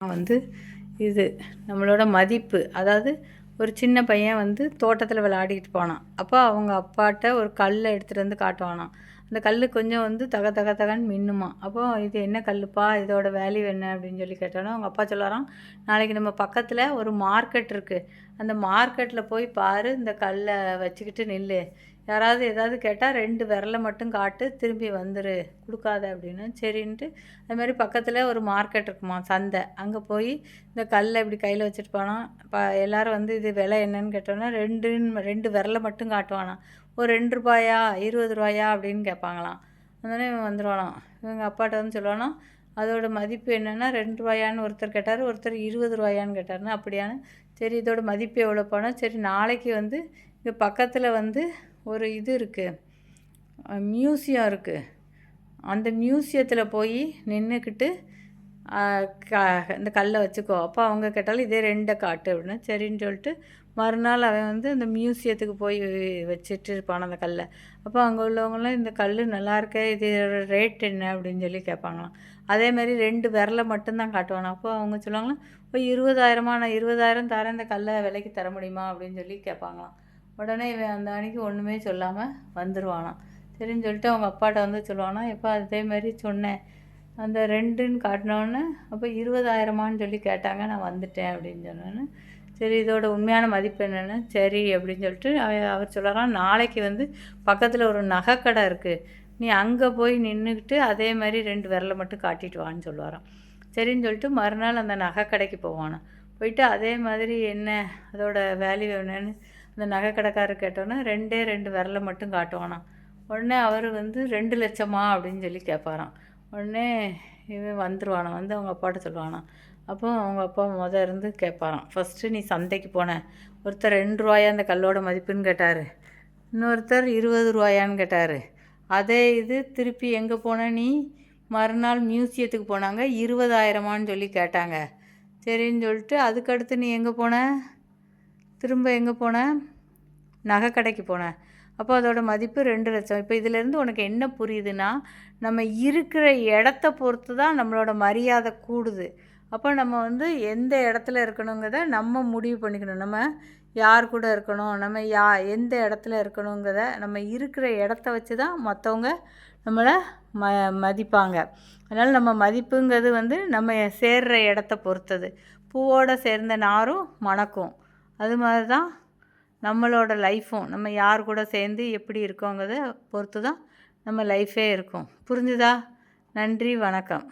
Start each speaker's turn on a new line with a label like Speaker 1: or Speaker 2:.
Speaker 1: வந்து இது நம்மளோட மதிப்பு. அதாவது ஒரு சின்ன பையன் வந்து தோட்டத்தில் விளையாடிட்டு போனான். அப்போ அவங்க அப்பாட்ட ஒரு கல்லை எடுத்துகிட்டு வந்து காட்டுவானாம். அந்த கல் கொஞ்சம் வந்து தக தக தகன்னு மின்னுமா. அப்போ இது என்ன கல்லுப்பா, இதோட வேல்யூ என்ன அப்படின்னு சொல்லி கேட்டோன்னா அவங்க அப்பா சொல்லுவாராம், நாளைக்கு நம்ம பக்கத்தில் ஒரு மார்க்கெட் இருக்குது, அந்த மார்க்கெட்டில் போய் பாரு, இந்த கல்லை வச்சுக்கிட்டு நில்லு, யாராவது ஏதாவது கேட்டால் 2 விரலை மட்டும் காட்டு, திரும்பி வந்துரு, கொடுக்காத அப்படின்னு. சரின்ட்டு அதுமாதிரி பக்கத்தில் ஒரு மார்க்கெட் இருக்குமா, சந்தை. அங்கே போய் இந்த கல்லை இப்படி கையில் வச்சுட்டு போனான். எல்லோரும் வந்து இது விலை என்னன்னு கேட்டோன்னா 2 விரலை மட்டும் காட்டுவானாம். ஒரு 2 ரூபாயா, 20 ரூபாயா அப்படின்னு கேட்பாங்களாம். அதனால இவன் வந்துடுவானாம். இவங்க அப்பாட்ட வந்து சொல்லுவானா, அதோட மதிப்பு என்னென்னா 2 ரூபாயான்னு ஒருத்தர் கேட்டார், ஒருத்தர் 20 ரூபாயான்னு கேட்டார்னா, அப்படியான்னு. சரி, இதோட மதிப்பு எவ்வளோ போனால், சரி நாளைக்கு வந்து இங்கே பக்கத்தில் வந்து ஒரு இது இருக்குது, மியூசியம் இருக்குது, அந்த மியூசியத்தில் போய் நின்றுக்கிட்டு இந்த கல்லை வச்சுக்கோ. அப்போ அவங்க கேட்டாலும் இதே 2 காட்டு அப்படின்னு. சரின்னு சொல்லிட்டு மறுநாள் அவன் வந்து அந்த மியூசியத்துக்கு போய் வச்சுட்டு இருப்பான் அந்த கல்லை. அப்போ அங்கே உள்ளவங்களாம் இந்த கல் நல்லாயிருக்கே, இது ரேட் என்ன அப்படின்னு சொல்லி கேட்பாங்களாம். அதேமாதிரி 2 விரலை மட்டும்தான் காட்டுவானா. அப்போ அவங்க சொல்லுவாங்களாம், இப்போ 20,000மா, நான் 20,000 தரேன், இந்த கல்லை விலைக்கு தர முடியுமா அப்படின்னு சொல்லி கேட்பாங்களாம். உடனே இவன் அந்த அன்றைக்கி ஒன்றுமே சொல்லாமல் வந்துடுவானாம். சரின்னு சொல்லிட்டு அவங்க அப்பாட்ட வந்து சொல்லுவானா, எப்போ அதேமாதிரி சொன்னேன், அந்த 2ன்னு காட்டினோன்னே அப்போ 20,000மான்னு சொல்லி கேட்டாங்க, நான் வந்துட்டேன் அப்படின்னு சொன்னோன்னே, சரி இதோட உண்மையான மதிப்பு என்னென்னு, சரி அப்படின்னு சொல்லிட்டு அவர் சொல்லலாம், நாளைக்கு வந்து பக்கத்தில் ஒரு நகைக்கடை இருக்குது, நீ அங்கே போய் நின்றுக்கிட்டு அதே மாதிரி 2 விரலை மட்டும் காட்டிட்டு வான்னு சொல்லுவாராம். சரின்னு சொல்லிட்டு மறுநாள் அந்த நகைக்கடைக்கு போவானாம். போயிட்டு அதே மாதிரி என்ன அதோட வேல்யூ என்னன்னு அந்த நகைக்கடைக்காரர் கேட்டோன்னே 2 விரலை மட்டும் காட்டுவானாம். உடனே அவர் வந்து 2 லட்சமா அப்படின்னு சொல்லி கேட்பாராம். உடனே இவன் வந்துடுவானான், வந்து அவங்க அப்பாட்ட சொல்லுவானாம். அப்போ அவங்க அப்பா இருந்து கேட்பாராம், ஃபஸ்ட்டு நீ சந்தைக்கு போன, ஒருத்தர் 2 ரூபாயா அந்த கல்லோட மதிப்புன்னு கேட்டார், இன்னொருத்தர் 20 ரூபாயான்னு கேட்டார். அதே இது திருப்பி எங்கே போன நீ, மறுநாள் மியூசியத்துக்கு போனாங்க, 20,000மான்னு சொல்லி கேட்டாங்க. சரின்னு சொல்லிட்டு அதுக்கடுத்து நீ எங்கே போன, திரும்ப எங்கே போன, நகை கடைக்கு போனேன். அப்போ அதோட மதிப்பு 2 லட்சம். இப்போ இதிலேருந்து உனக்கு என்ன புரியுதுன்னா, நம்ம இருக்கிற இடத்த பொறுத்து தான் நம்மளோட மரியாதை கூடுது. அப்போ நம்ம வந்து எந்த இடத்துல இருக்கணுங்கிறத நம்ம முடிவு பண்ணிக்கணும். நம்ம யார் கூட இருக்கணும், நம்ம எந்த இடத்துல இருக்கணுங்கிறத நம்ம இருக்கிற இடத்த வச்சு தான் மற்றவங்க நம்மளை மதிப்பாங்க. அதனால் நம்ம மதிப்புங்கிறது வந்து நம்ம சேர்கிற இடத்த பொறுத்தது. பூவோடு சேர்ந்த நாரும் மணக்கும். அது மாதிரி தான் நம்மளோட லைஃப்பும், நம்ம யார் கூட சேர்ந்து எப்படி இருக்கோங்கிறத பொறுத்து தான் நம்ம லைஃபே இருக்கும். புரிஞ்சுதா? நன்றி, வணக்கம்.